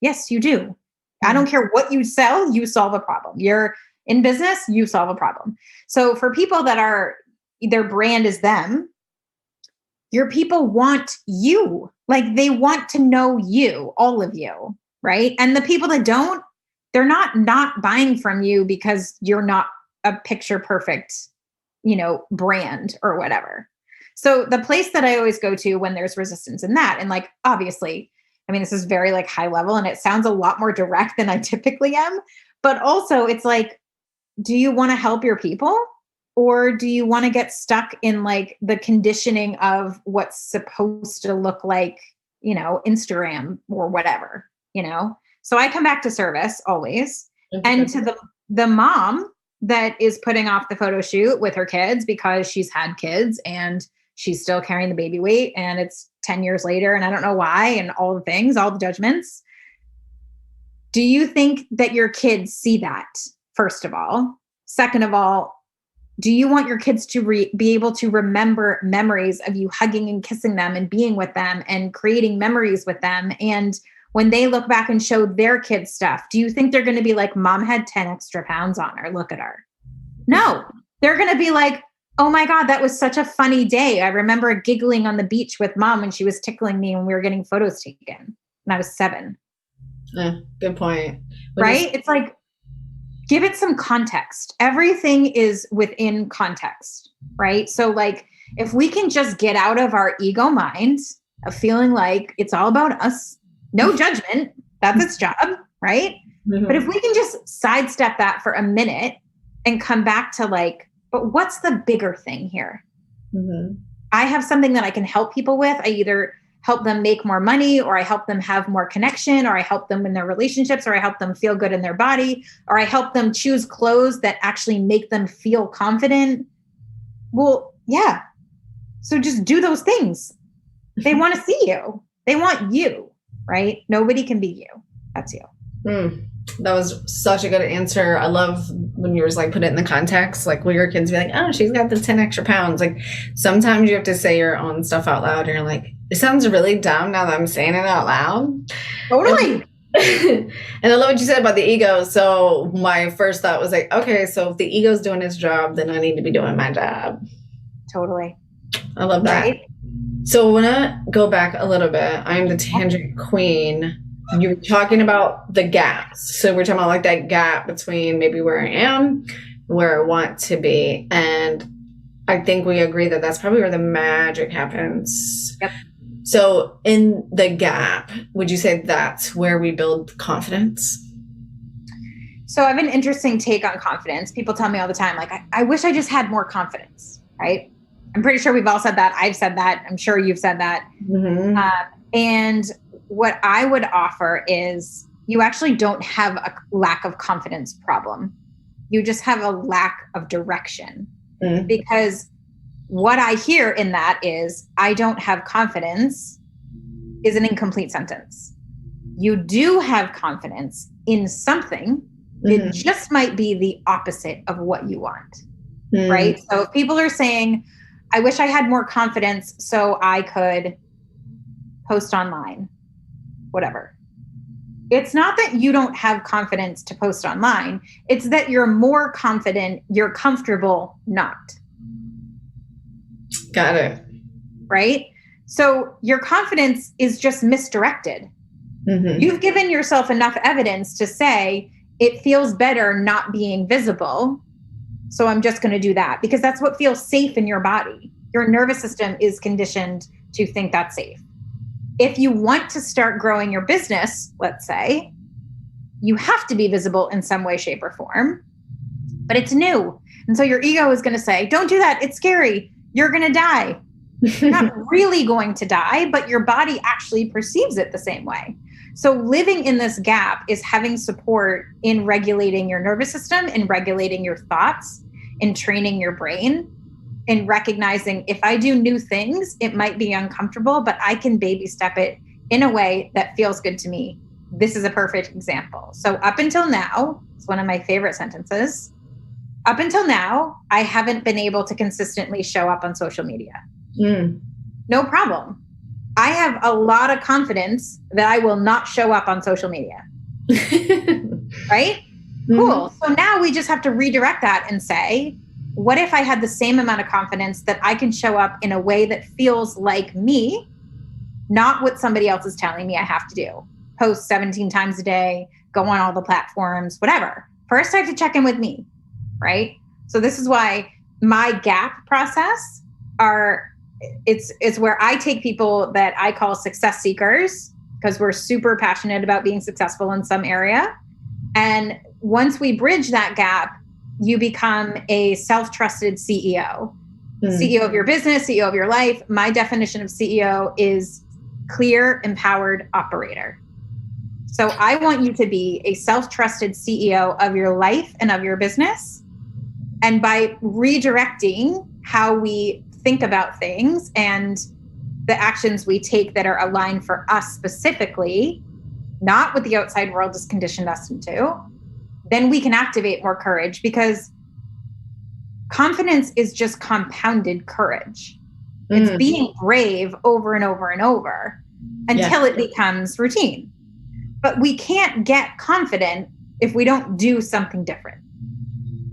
Yes, you do. I don't care what you sell, you solve a problem. You're in business, you solve a problem. So for people that are, their brand is them, your people want you. Like they want to know you, all of you, right? And the people that don't, they're not buying from you because you're not a picture perfect, brand or whatever. So the place that I always go to when there's resistance in that, and like, obviously, I mean, this is very like high level and it sounds a lot more direct than I typically am, but also it's like, do you want to help your people? Or do you want to get stuck in like the conditioning of what's supposed to look like, Instagram or whatever, So I come back to service always. And to the mom that is putting off the photo shoot with her kids because she's had kids and she's still carrying the baby weight and it's 10 years later and I don't know why and all the things, all the judgments. Do you think that your kids see that, first of all? Second of all, do you want your kids to be able to remember memories of you hugging and kissing them and being with them and creating memories with them? And when they look back and show their kids stuff, do you think they're going to be like, Mom had 10 extra pounds on her, look at her? No, they're going to be like, oh my God, that was such a funny day. I remember giggling on the beach with Mom when she was tickling me when we were getting photos taken when I was 7. Good point. Right? It's like, give it some context. Everything is within context, right? So like, if we can just get out of our ego mind of feeling like it's all about us, no judgment, that's its job, right? Mm-hmm. But if we can just sidestep that for a minute and come back to like, but what's the bigger thing here? Mm-hmm. I have something that I can help people with. I either help them make more money, or I help them have more connection, or I help them in their relationships, or I help them feel good in their body, or I help them choose clothes that actually make them feel confident. Well, yeah. So just do those things. They want to see you. They want you, right? Nobody can be you. That's you. That was such a good answer. I love when you were like, put it in the context, like will your kids be like, oh, she's got the 10 extra pounds. Like sometimes you have to say your own stuff out loud. And you're like, it sounds really dumb now that I'm saying it out loud. Totally. And I love what you said about the ego. So my first thought was like, okay, so if the ego's doing its job, then I need to be doing my job. Totally. I love that. Right? So I want to go back a little bit. I'm the tangent queen. You were talking about the gaps. So we're talking about like that gap between maybe where I am, where I want to be. And I think we agree that that's probably where the magic happens. Yep. So in the gap, would you say that's where we build confidence? So I have an interesting take on confidence. People tell me all the time, like, I wish I just had more confidence, right? I'm pretty sure we've all said that. I've said that. I'm sure you've said that. Mm-hmm. And what I would offer is you actually don't have a lack of confidence problem. You just have a lack of direction. Mm-hmm. Because what I hear in that is I don't have confidence is an incomplete sentence. You do have confidence in something. Mm-hmm. It just might be the opposite of what you want. right? So if people are saying, I wish I had more confidence so I could post online, whatever. It's not that you don't have confidence to post online. It's that you're more confident, you're comfortable not. Got it. Right? So your confidence is just misdirected. Mm-hmm. You've given yourself enough evidence to say, it feels better not being visible. So I'm just going to do that because that's what feels safe in your body. Your nervous system is conditioned to think that's safe. If you want to start growing your business, let's say, you have to be visible in some way, shape, or form, but it's new. And so your ego is going to say, don't do that. It's scary. You're going to die. You're not really going to die, but your body actually perceives it the same way. So living in this gap is having support in regulating your nervous system, in regulating your thoughts, in training your brain, in recognizing if I do new things, it might be uncomfortable, but I can baby step it in a way that feels good to me. This is a perfect example. So up until now, it's one of my favorite sentences. Up until now, I haven't been able to consistently show up on social media. No problem. I have a lot of confidence that I will not show up on social media. Right? Cool. So now we just have to redirect that and say, what if I had the same amount of confidence that I can show up in a way that feels like me, not what somebody else is telling me I have to do? Post 17 times a day, go on all the platforms, whatever. First, I have to check in with me, right? So this is why my gap process it's where I take people that I call success seekers, because we're super passionate about being successful in some area. And once we bridge that gap, you become a self-trusted CEO. CEO of your business, CEO of your life. My definition of CEO is clear, empowered operator. So I want you to be a self-trusted CEO of your life and of your business. And by redirecting how we think about things and the actions we take that are aligned for us specifically, not what the outside world has conditioned us into, then we can activate more courage, because confidence is just compounded courage. It's being brave over and over and over until it becomes routine. But we can't get confident if we don't do something different.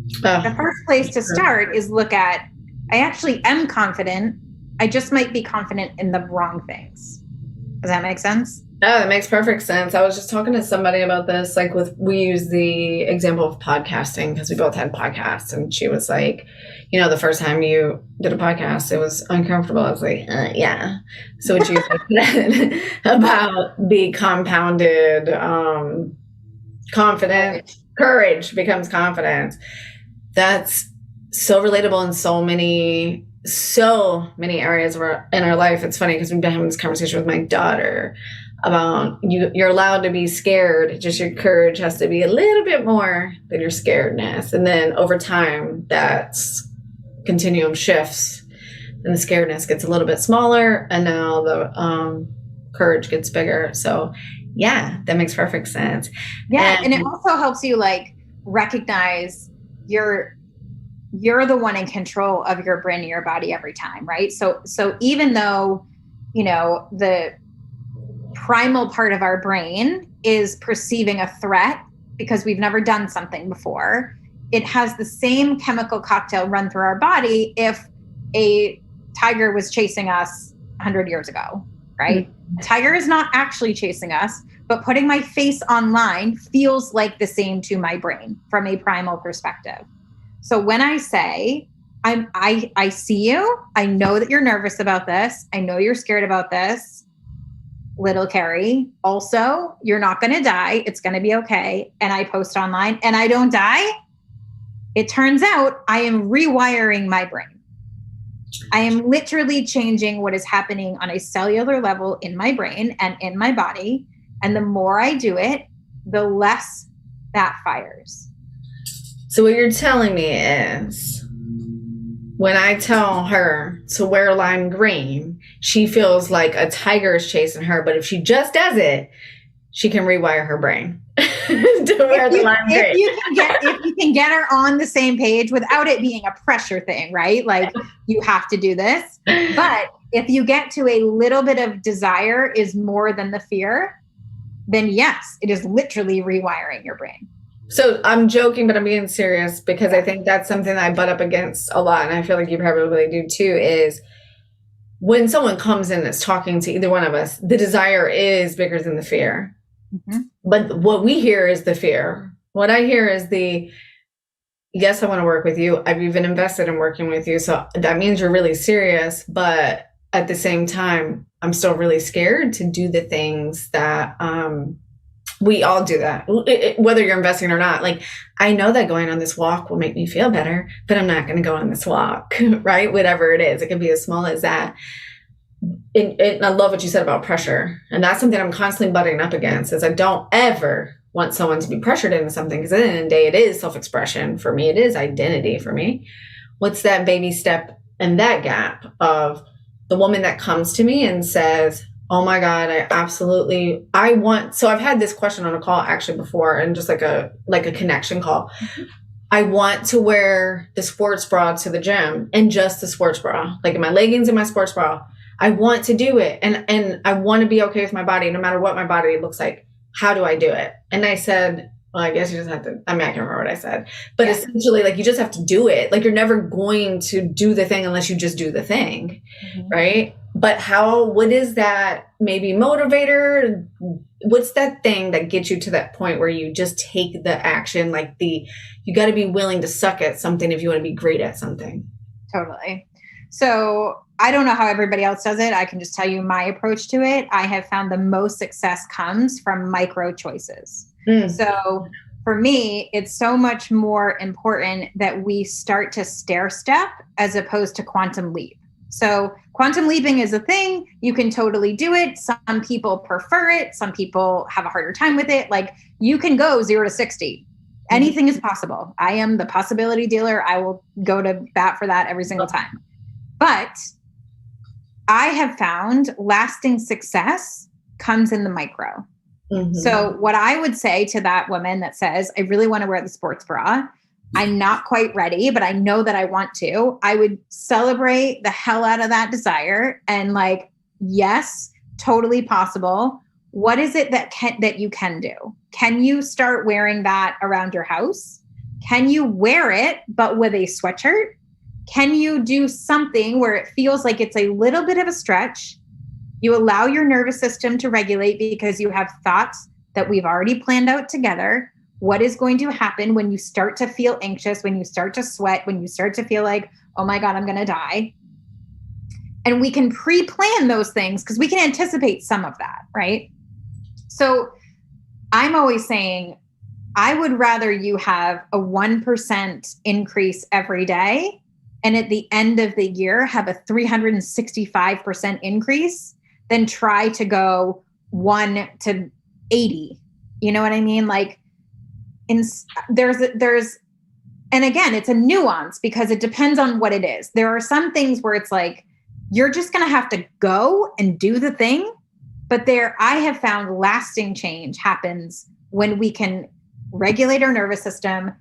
The first place to start is look at, I actually am confident. I just might be confident in the wrong things. Does that make sense? Oh, that makes perfect sense. I was just talking to somebody about this, like we use the example of podcasting because we both had podcasts, and she was like, you know, the first time you did a podcast, it was uncomfortable. I was like, yeah. So what you said about the compounded confidence, courage becomes confidence. That's so relatable in so many areas in our life. It's funny because we've been having this conversation with my daughter about you're allowed to be scared. Just your courage has to be a little bit more than your scaredness. And then over time, that continuum shifts and the scaredness gets a little bit smaller. And now the courage gets bigger. So yeah, that makes perfect sense. Yeah. And it also helps you like recognize you're the one in control of your brain and your body every time, right? So even though, you know, the primal part of our brain is perceiving a threat because we've never done something before, it has the same chemical cocktail run through our body if a tiger was chasing us 100 years ago, right? A tiger is not actually chasing us, but putting my face online feels like the same to my brain from a primal perspective. So when I say, I see you, I know that you're nervous about this, I know you're scared about this, little Keri, also, you're not going to die, it's going to be okay, and I post online and I don't die, it turns out I am rewiring my brain. I am literally changing what is happening on a cellular level in my brain and in my body. And the more I do it, the less that fires. So what you're telling me is when I tell her to wear lime green, she feels like a tiger is chasing her. But if she just does it, she can rewire her brain. to wear the lime green. If you can get her on the same page without it being a pressure thing, right? Like you have to do this. But if you get to a little bit of desire is more than the fear, then yes, it is literally rewiring your brain. So I'm joking, but I'm being serious because I think that's something that I butt up against a lot. And I feel like you probably do too, is when someone comes in that's talking to either one of us, the desire is bigger than the fear. Mm-hmm. But what we hear is the fear. What I hear is yes, I want to work with you. I've even invested in working with you. So that means you're really serious. But at the same time, I'm still really scared to do the things that, we all do that, whether you're investing or not. Like, I know that going on this walk will make me feel better, but I'm not going to go on this walk, right? Whatever it is, it can be as small as that. And I love what you said about pressure. And that's something I'm constantly butting up against, is I don't ever want someone to be pressured into something, because at the end of the day, it is self-expression for me. It is identity for me. What's that baby step in that gap of the woman that comes to me and says, oh my God, so I've had this question on a call actually before, and just like a connection call. Mm-hmm. I want to wear the sports bra to the gym, and just the sports bra, like in my leggings and my sports bra. I want to do it. And I want to be okay with my body, no matter what my body looks like. How do I do it? And I said, well, I guess you just have to, I can't remember what I said, but essentially, like, you just have to do it. Like, you're never going to do the thing unless you just do the thing. Mm-hmm. Right. But what is that maybe motivator? What's that thing that gets you to that point where you just take the action? Like you got to be willing to suck at something if you want to be great at something. Totally. So I don't know how everybody else does it. I can just tell you my approach to it. I have found the most success comes from micro choices. So for me, it's so much more important that we start to stair step as opposed to quantum leap. So quantum leaping is a thing. You can totally do it. Some people prefer it. Some people have a harder time with it. Like, you can go 0 to 60. Anything is possible. I am the possibility dealer. I will go to bat for that every single time. But I have found lasting success comes in the micro. Mm-hmm. So what I would say to that woman that says, I really want to wear the sports bra, I'm not quite ready, but I know that I want to, I would celebrate the hell out of that desire and like, yes, totally possible. What is it that you can do? Can you start wearing that around your house? Can you wear it, but with a sweatshirt? Can you do something where it feels like it's a little bit of a stretch? You allow your nervous system to regulate because you have thoughts that we've already planned out together. What is going to happen when you start to feel anxious, when you start to sweat, when you start to feel like, oh my God, I'm going to die? And we can pre-plan those things because we can anticipate some of that, right? So I'm always saying, I would rather you have a 1% increase every day, and at the end of the year have a 365% increase than try to go 1 to 80. You know what I mean? Like, there's, and again, it's a nuance because it depends on what it is. There are some things where it's like, you're just going to have to go and do the thing. But I have found lasting change happens when we can regulate our nervous system,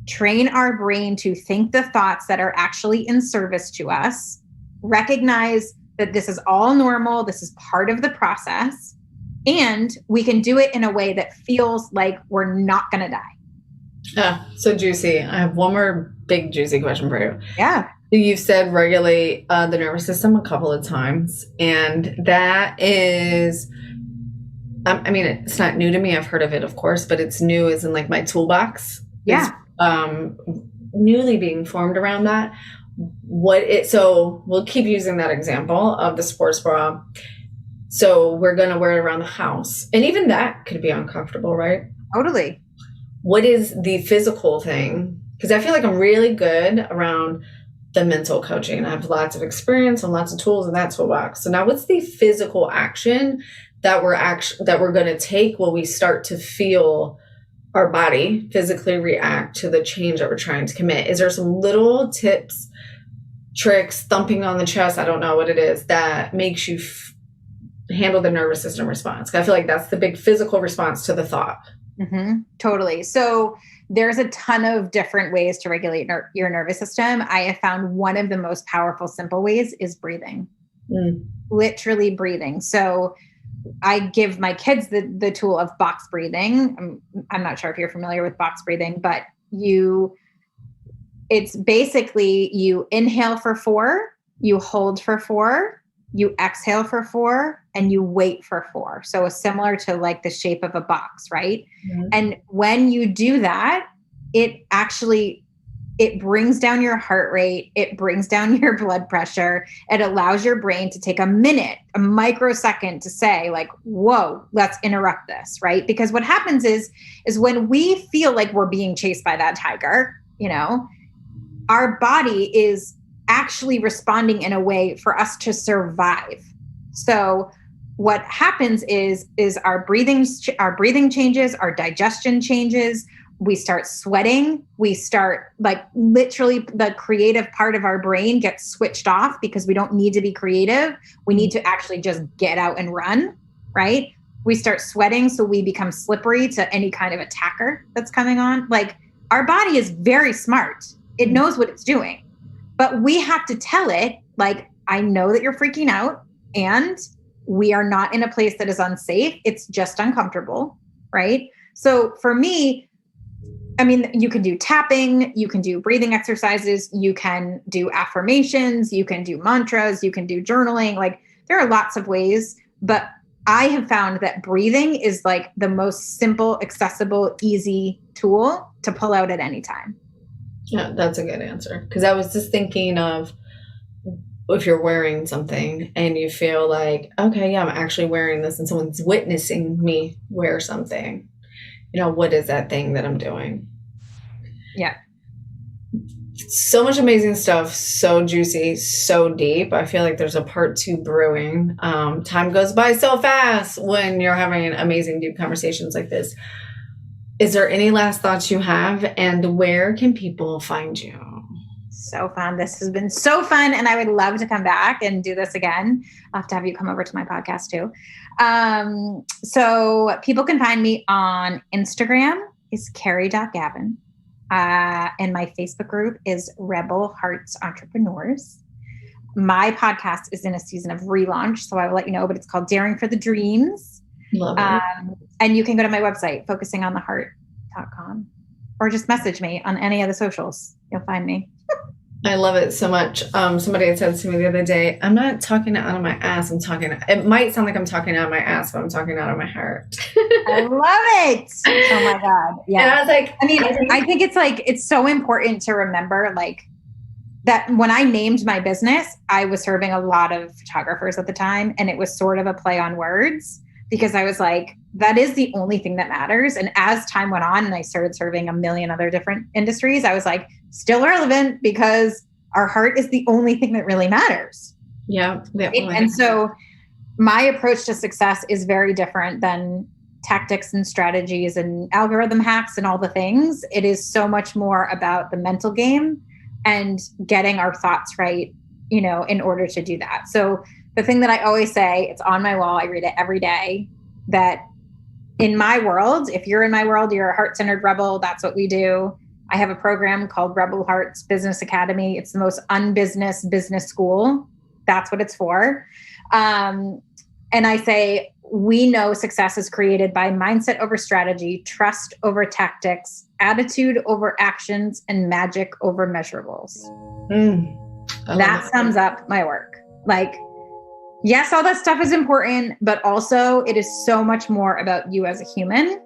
train our brain to think the thoughts that are actually in service to us, recognize that this is all normal, this is part of the process, and we can do it in a way that feels like we're not going to die. So juicy. I have one more big juicy question for you. Yeah. You've said regulate the nervous system a couple of times, and that is, I mean, it's not new to me. I've heard of it, of course, but it's new as in like my toolbox. Yeah. Newly being formed around that. So we'll keep using that example of the sports bra. So we're going to wear it around the house, and even that could be uncomfortable, right? Totally. What is the physical thing? Because I feel like I'm really good around the mental coaching. I have lots of experience and lots of tools in that toolbox. So now what's the physical action that we're going to take when we start to feel our body physically react to the change that we're trying to commit? Is there some little tips, tricks, thumping on the chest, I don't know what it is, that makes you handle the nervous system response? 'Cause I feel like that's the big physical response to the thought. Totally. So there's a ton of different ways to regulate your nervous system. I have found one of the most powerful, simple ways is breathing, literally breathing. So I give my kids the tool of box breathing. I'm not sure if you're familiar with box breathing, but it's basically you inhale for 4, you hold for 4, you exhale for 4, and you wait for 4. So it's similar to like the shape of a box, right? And when you do that, it brings down your heart rate. It brings down your blood pressure. It allows your brain to take a minute, a microsecond to say like, whoa, let's interrupt this, right? Because what happens is when we feel like we're being chased by that tiger, our body is actually responding in a way for us to survive. So what happens is our breathing changes, our digestion changes. We start sweating. We start like literally the creative part of our brain gets switched off because we don't need to be creative. We need to actually just get out and run, right? We start sweating. So we become slippery to any kind of attacker that's coming on. Like our body is very smart. It knows what it's doing, but we have to tell it like, I know that you're freaking out and we are not in a place that is unsafe. It's just uncomfortable, right? So for me, I mean, you can do tapping, you can do breathing exercises, you can do affirmations, you can do mantras, you can do journaling. Like there are lots of ways, but I have found that breathing is like the most simple, accessible, easy tool to pull out at any time. Yeah, that's a good answer. Because I was just thinking of if you're wearing something and you feel like, okay, yeah, I'm actually wearing this and someone's witnessing me wear something. What is that thing that I'm doing? Yeah. So much amazing stuff. So juicy, so deep. I feel like there's a part 2 brewing. Time goes by so fast when you're having amazing deep conversations like this. Is there any last thoughts you have, and where can people find you? So fun. This has been so fun. And I would love to come back and do this again. I'll have to have you come over to my podcast too. So people can find me on Instagram is Keri.Gavin. And my Facebook group is Rebel Hearts Entrepreneurs. My podcast is in a season of relaunch, so I will let you know, but it's called Daring for the Dreams. Love it. And you can go to my website, focusingontheheart.com, or just message me on any of the socials. You'll find me. I love it so much. Somebody had said to me the other day, I'm not talking out of my ass. It might sound like I'm talking out of my ass, but I'm talking out of my heart. I love it. Oh my God. Yeah. And I was like, I think it's so important to remember like that when I named my business, I was serving a lot of photographers at the time. And it was sort of a play on words because I was like, that is the only thing that matters. And as time went on and I started serving a million other different industries, I was like, still relevant because our heart is the only thing that really matters. Yeah. And so my approach to success is very different than tactics and strategies and algorithm hacks and all the things. It is so much more about the mental game and getting our thoughts right, in order to do that. So the thing that I always say, it's on my wall, I read it every day, that in my world, if you're in my world, you're a heart-centered rebel. That's what we do. I have a program called Rebel Hearts Business Academy. It's the most unbusiness business school. That's what it's for. And I say, we know success is created by mindset over strategy, trust over tactics, attitude over actions, and magic over measurables. That sums up my work. Like, yes, all that stuff is important, but also it is so much more about you as a human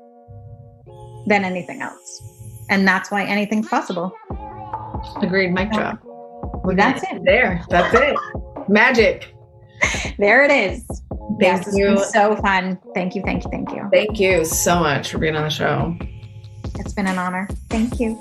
than anything else. And that's why anything's possible. Agreed. Mic drop. That's it. There. That's it. Magic. There it is. Thank you. It's been so fun. Thank you. Thank you so much for being on the show. It's been an honor. Thank you.